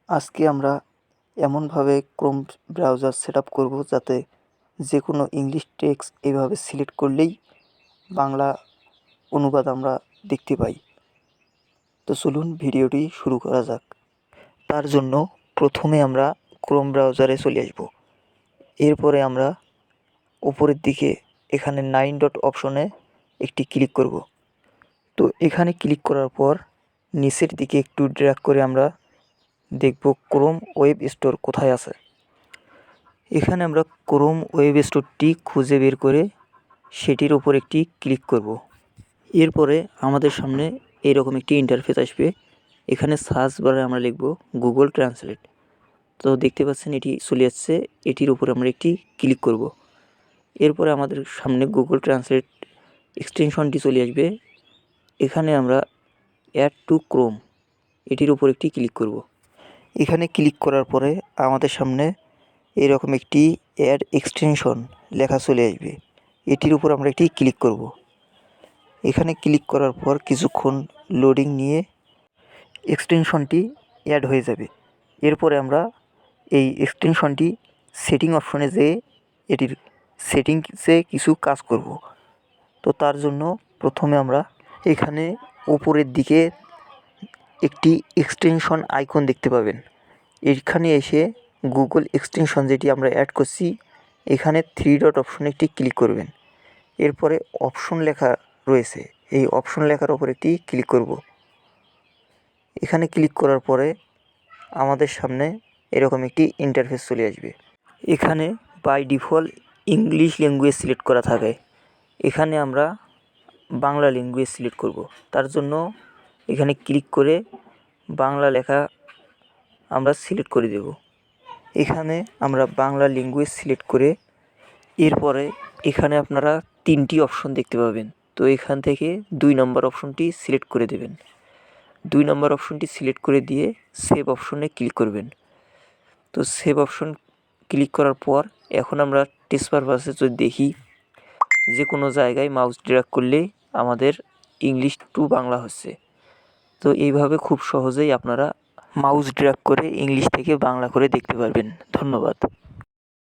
আজকে আমরা এমনভাবে ক্রোম ব্রাউজার সেট আপ করবো যাতে যে কোনো ইংলিশ টেক্সট এইভাবে সিলেক্ট করলেই বাংলা অনুবাদ আমরা দেখতে পাই। তো চলুন ভিডিওটি শুরু করা যাক। তার জন্য প্রথমে আমরা ক্রোম ব্রাউজারে চলে আসব। এরপরে আমরা উপরের দিকে এখানে 9 ডট অপশনে একটি ক্লিক করব। তো এখানে ক্লিক করার পর নিচের দিকে একটু ড্র্যাগ করে আমরা দেখব ক্রোম ওয়েব স্টোর কোথায় আছে। এখানে আমরা ক্রোম ওয়েব স্টোরটি খুঁজে বের করে সেটির উপর একটি ক্লিক করব। এরপরে আমাদের সামনে এরকম একটি ইন্টারফেস আসবে। এখানে সার্চ বারে আমরা লিখব গুগল ট্রান্সলেট। তো দেখতে পাচ্ছেন এটি চলে আসছে, এটির উপর আমরা একটি ক্লিক করব। এরপরে আমাদের সামনে গুগল ট্রান্সলেট এক্সটেনশনটি চলে আসবে। এখানে আমরা অ্যাড টু ক্রোম এটির উপর একটি ক্লিক করব। এখানে ক্লিক করার পরে আমাদের সামনে এরকম একটি অ্যাড এক্সটেনশন লেখা চলে আসবে। এটির উপর আমরা একটি ক্লিক করব। এখানে ক্লিক করার পর কিছুক্ষণ লোডিং নিয়ে এক্সটেনশনটি অ্যাড হয়ে যাবে। এরপরে আমরা এই এক্সটেনশনটি সেটিং অপশনে যেয়ে এটির সেটিংসে কিছু কাজ করব। তো তার জন্য প্রথমে আমরা এখানে উপরের দিকে একটি এক্সটেনশন আইকন দেখতে পাবেন। এখানে এসে গুগল এক্সটেনশন যেটি আমরা অ্যাড করছি এখানে 3 ডট অপশনে একটি ক্লিক করবেন। এরপরে অপশন লেখা রয়েছে, এই অপশন লেখার ওপর একটি ক্লিক করব। এখানে ক্লিক করার পরে আমাদের সামনে এরকম একটি ইন্টারফেস চলে আসবে। এখানে by default English language select করা থাকে। এখানে আমরা বাংলা ল্যাঙ্গুয়েজ সিলেক্ট করব। তার জন্য এখানে ক্লিক করে বাংলা লেখা আমরা সিলেক্ট করে দেব। এখানে আমরা বাংলা ল্যাঙ্গুয়েজ সিলেক্ট করে এরপরে এখানে আপনারা 3টি অপশন দেখতে পাবেন। তো এখান থেকে 2 নম্বর অপশনটি সিলেক্ট করে দেবেন। 2 নম্বর অপশনটি সিলেক্ট করে দিয়ে সেভ অপশনে ক্লিক করবেন। তো সেভ অপশন ক্লিক করার পর এখন আমরা টেস্ট পারপাসে যদি দেখি যে কোনো জায়গায় মাউস ড্র্যাগ করলে আমাদের ইংলিশ টু বাংলা হচ্ছে। তো এইভাবে খুব সহজেই আপনারা মাউস ড্র্যাগ করে ইংলিশ থেকে বাংলা করে দেখতে পারবেন। ধন্যবাদ।